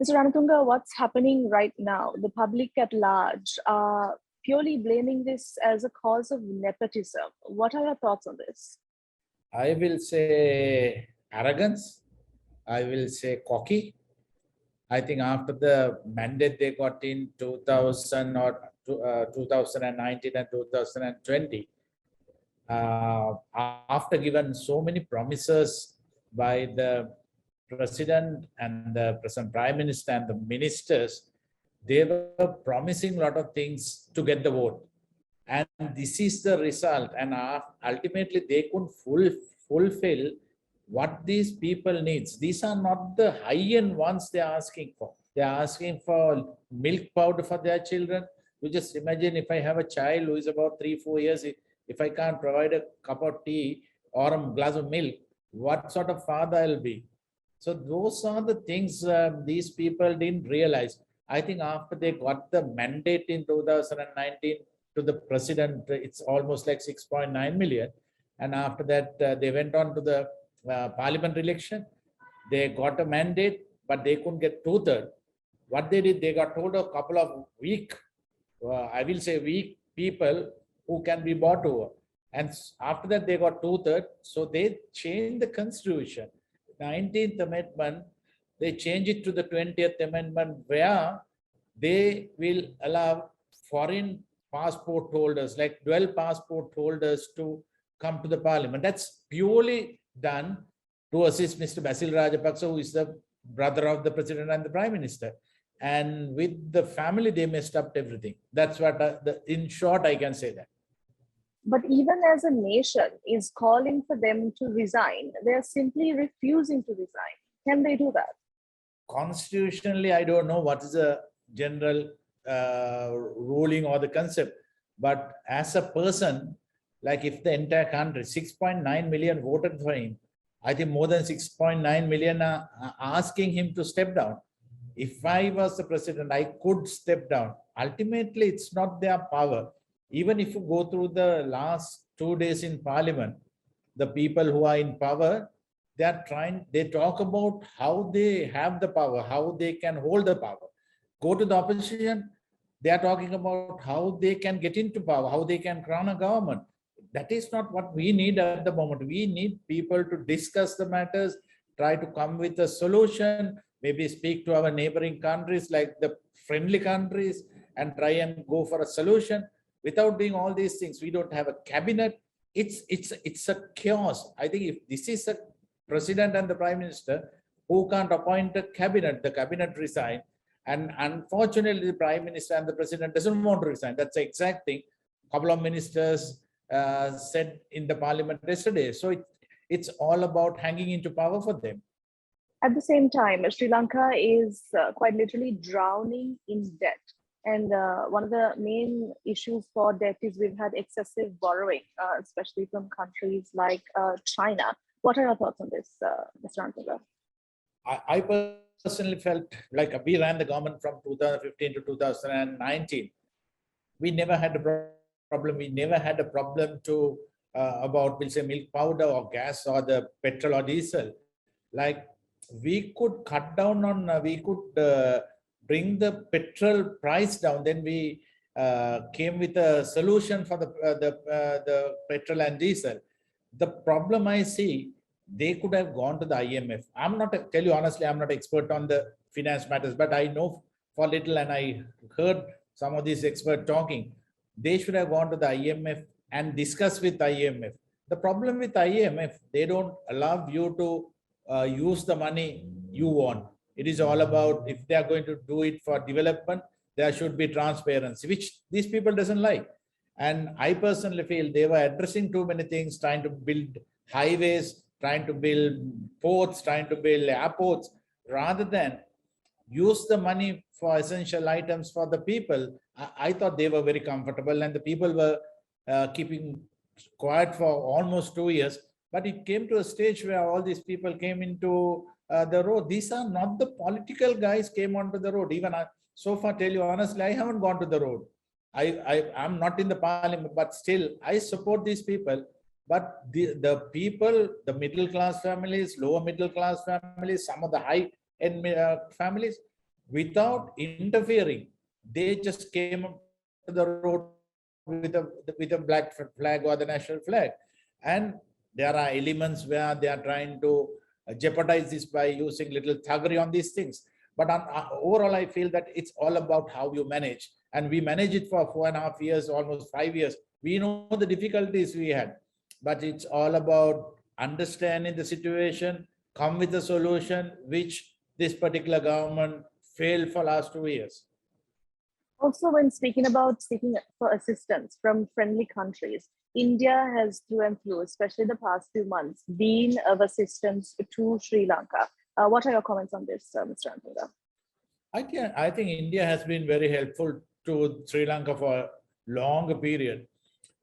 Mr. Ranatunga, what's happening right now? The public at large are purely blaming this as a cause of nepotism. What are your thoughts on this? I will say arrogance. I will say cocky. I think after the mandate they got in 2000 or 2019 and 2020, after given so many promises by the president and the present prime minister and the ministers, they were promising a lot of things to get the vote. And this is the result. And ultimately, they couldn't fulfill what these people needs. These are not the high-end ones they are asking for. They are asking for milk powder for their children. You just imagine if I have a child who is about 3-4 years, if I can't provide a cup of tea or a glass of milk, what sort of father I'll be? So those are the things these people didn't realize. I think after they got the mandate in 2019 to the president, it's almost like 6.9 million. And after that, they went on to the parliament election. They got a mandate, but they couldn't get 2/3. What they did, they got told a couple of weak, I will say weak people who can be bought over. And after that, they got 2/3. So they changed the constitution. 19th Amendment, they change it to the 20th Amendment, where they will allow foreign passport holders, like dual passport holders, to come to the parliament. That's purely done to assist Mr. Basil Rajapaksa, who is the brother of the president and the prime minister. And with the family, they messed up everything. That's what, in short, I can say that. But even as a nation is calling for them to resign, they're simply refusing to resign. Can they do that? Constitutionally, I don't know what is the general ruling or the concept. But as a person, like if the entire country, 6.9 million voted for him, I think more than 6.9 million are asking him to step down. If I was the president, I could step down. Ultimately, it's not their power. Even if you go through the last 2 days in parliament, the people who are in power, they talk about how they have the power, how they can hold the power. Go to the opposition, they are talking about how they can get into power, how they can crown a government. That is not what we need at the moment. We need people to discuss the matters, try to come with a solution, maybe speak to our neighboring countries like the friendly countries and try and go for a solution. Without doing all these things, we don't have a cabinet. It's a chaos. I think if this is a president and the prime minister who can't appoint a cabinet, the cabinet resign. And unfortunately, the prime minister and the president doesn't want to resign. That's the exact thing. A couple of ministers said in the parliament yesterday. So it's all about hanging into power for them. At the same time, Sri Lanka is quite literally drowning in debt. And one of the main issues for debt is we've had excessive borrowing, especially from countries like China. What are your thoughts on this, Mr. Ranatunga? I personally felt like we ran the government from 2015 to 2019. We never had a problem. We never had a problem to about, we'll say, milk powder or gas or the petrol or diesel. Like we could cut down on, we could bring the petrol price down. Then we came with a solution for the petrol and diesel. The problem I see, they could have gone to the IMF. I'm not, tell you honestly, I'm not expert on the finance matters, but I know for little and I heard some of these experts talking. They should have gone to the IMF and discussed with IMF. The problem with IMF, they don't allow you to use the money you want. It is all about if they are going to do it for development, there should be transparency, which these people doesn't like. And I personally feel they were addressing too many things, trying to build highways, trying to build ports, trying to build airports, rather than use the money for essential items for the people. I thought they were very comfortable and the people were keeping quiet for almost 2 years. But it came to a stage where all these people came into the road. These are not the political guys came onto the road. Even so far, tell you honestly, I haven't gone to the road. I'm not in the parliament, but still I support these people. But the people, the middle class families, lower middle class families, some of the high end families, without interfering, they just came up to the road with a black flag or the national flag. And there are elements where they are trying to jeopardize this by using little thuggery on these things. But overall, I feel that it's all about how you manage. And we manage it for 4.5 years, almost 5 years. We know the difficulties we had, but it's all about understanding the situation, come with a solution, which this particular government failed for last 2 years. Also, when speaking about seeking for assistance from friendly countries, India has through and through, especially the past few months, been of assistance to Sri Lanka. What are your comments on this, Mr. Athauda? I think India has been very helpful to Sri Lanka for a long period.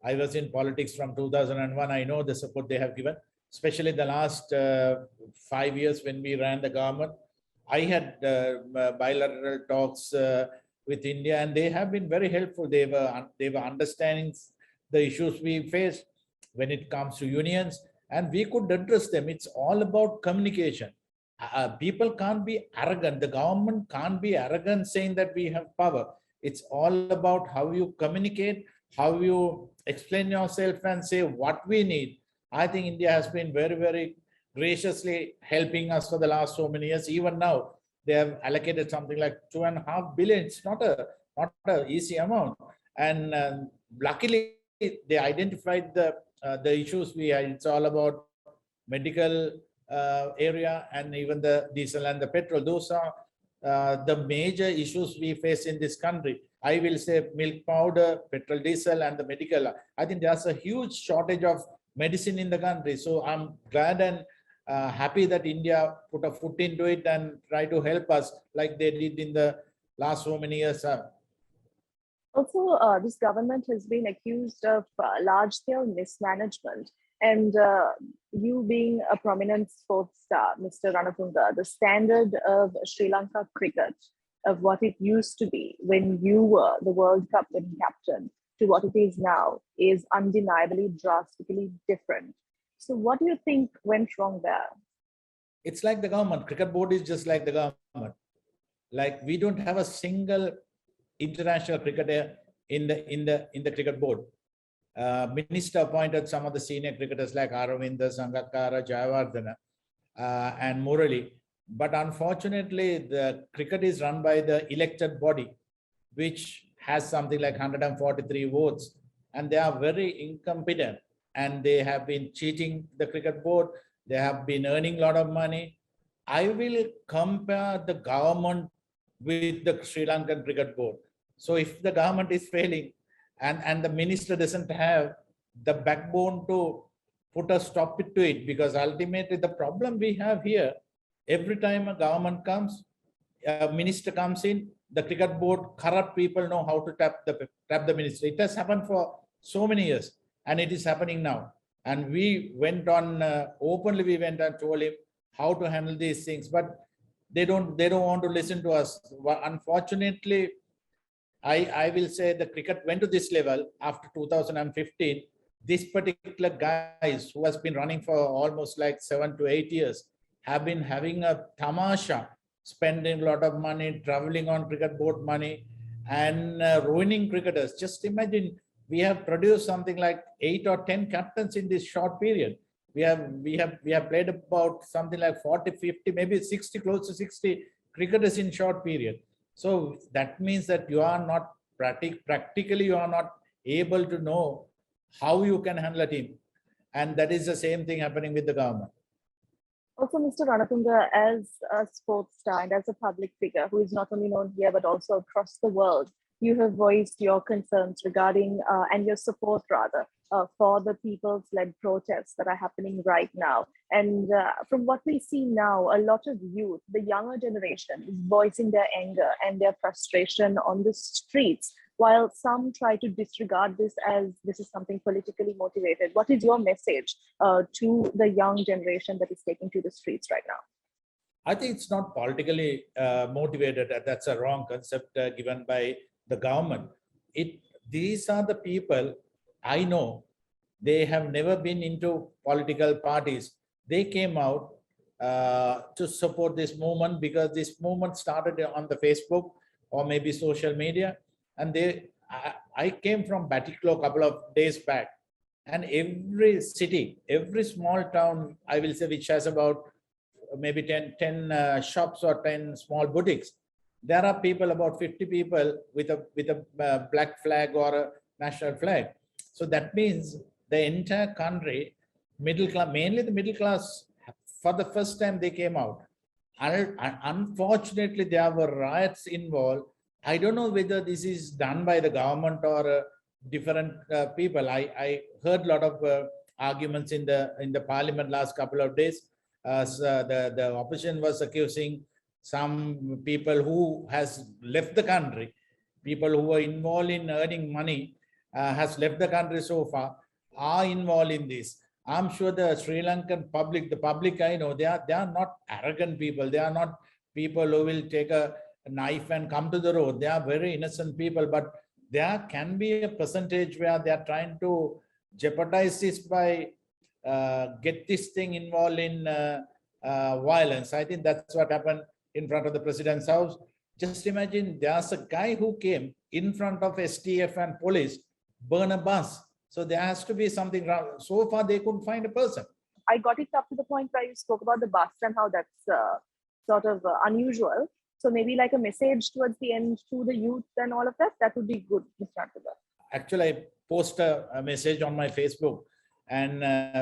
I was in politics from 2001. I know the support they have given, especially the last 5 years when we ran the government. I had bilateral talks with India, and they have been very helpful. They were understanding the issues we face when it comes to unions, and we could address them. It's all about communication. People can't be arrogant. The government can't be arrogant saying that we have power. It's all about how you communicate, how you explain yourself and say what we need. I think India has been very, very graciously helping us for the last so many years. Even now, they have allocated something like 2.5 billion. It's not a easy amount. And luckily, they identified the issues we had. It's all about medical area and even the diesel and the petrol. Those are the major issues we face in this country. I will say milk powder, petrol, diesel, and the medical. I think there's a huge shortage of medicine in the country. So I'm glad and happy that India put a foot into it and try to help us like they did in the last so many years. Also, this government has been accused of large-scale mismanagement. And you being a prominent sports star, Mr. Ranatunga, the standard of Sri Lanka cricket, of what it used to be when you were the World Cup winning captain to what it is now, is undeniably drastically different. So what do you think went wrong there? It's like the government. Cricket board is just like the government. Like we don't have a single international cricketer in the cricket board. Minister appointed some of the senior cricketers like Aravinda, Sangakkara, Jayawardena, and Murali. But unfortunately, the cricket is run by the elected body, which has something like 143 votes. And they are very incompetent. And they have been cheating the cricket board. They have been earning a lot of money. I will compare the government with the Sri Lankan cricket board. So if the government is failing, and the minister doesn't have the backbone to put a stop to it, because ultimately the problem we have here, every time a government comes, a minister comes in, the cricket board, corrupt people know how to tap the minister. It has happened for so many years, and it is happening now. And we went on openly, we went and told him how to handle these things, but they don't want to listen to us. Unfortunately, I will say the cricket went to this level after 2015. This particular guys who has been running for almost like 7 to 8 years have been having a tamasha, spending a lot of money, traveling on cricket board money, and ruining cricketers. Just imagine, we have produced something like 8 or 10 captains in this short period. We have played about something like 40, 50, maybe 60, close to 60 cricketers in short period. So that means that you are not practically you are not able to know how you can handle a team. And that is the same thing happening with the government. Also, Mr. Ranatunga, as a sports star and as a public figure who is not only known here, but also across the world, you have voiced your concerns regarding and your support rather for the people's-led protests that are happening right now. And from what we see now, a lot of youth, the younger generation, is voicing their anger and their frustration on the streets, while some try to disregard this as this is something politically motivated. What is your message to the young generation that is taking to the streets right now? I think it's not politically motivated. That's a wrong concept given by the government. These are the people I know. They have never been into political parties. They came out to support this movement, because this movement started on the Facebook or maybe social media. And I came from Batticlo a couple of days back, and every city, every small town, I will say, which has about maybe 10 shops or 10 small boutiques, there are people, about 50 people with a black flag or a national flag. So that means the entire country, middle class, mainly the middle class, for the first time they came out. Unfortunately, there were riots involved. I don't know whether this is done by the government or different people. I heard a lot of arguments in the parliament last couple of days. So the opposition was accusing some people who has left the country, people who were involved in earning money, has left the country so far, are involved in this. I'm sure the Sri Lankan public, the public I know, they are not arrogant people. They are not people who will take a knife and come to the road. They are very innocent people, but there can be a percentage where they are trying to jeopardize this by get this thing involved in violence. I think that's what happened in front of the president's house. Just imagine, there's a guy who came in front of STF and police, burn a bus. So there has to be something wrong. So far, they couldn't find a person. I got it up to the point where you spoke about the bus and how that's sort of unusual. So maybe like a message towards the end to the youth and all of that, that would be good, Mr. Athauda. Actually, I post a message on my Facebook, and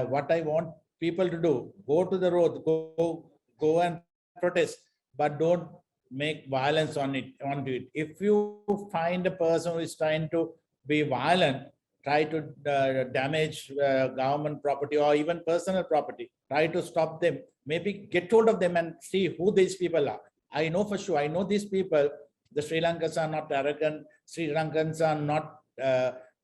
what I want people to do, go to the road, go and protest, but don't make violence onto it. If you find a person who is trying to be violent, try to damage government property or even personal property, try to stop them, maybe get hold of them and see who these people are. I know for sure, I know these people, the Sri Lankans are not arrogant, Sri Lankans are not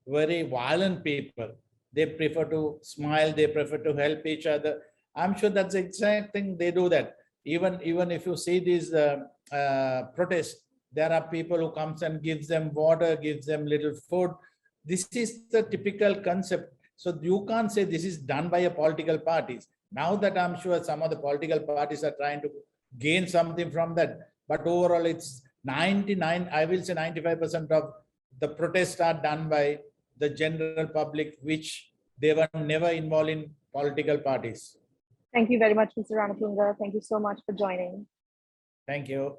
very violent people. They prefer to smile, they prefer to help each other. I'm sure that's the exact thing they do that. Even if you see these protests, there are people who comes and gives them water, gives them little food. This is the typical concept. So you can't say this is done by a political parties. Now that I'm sure some of the political parties are trying to gain something from that, but overall it's 99, I will say 95% of the protests are done by the general public, which they were never involved in political parties. Thank you very much, Mr. Ranatunga. Thank you so much for joining. Thank you.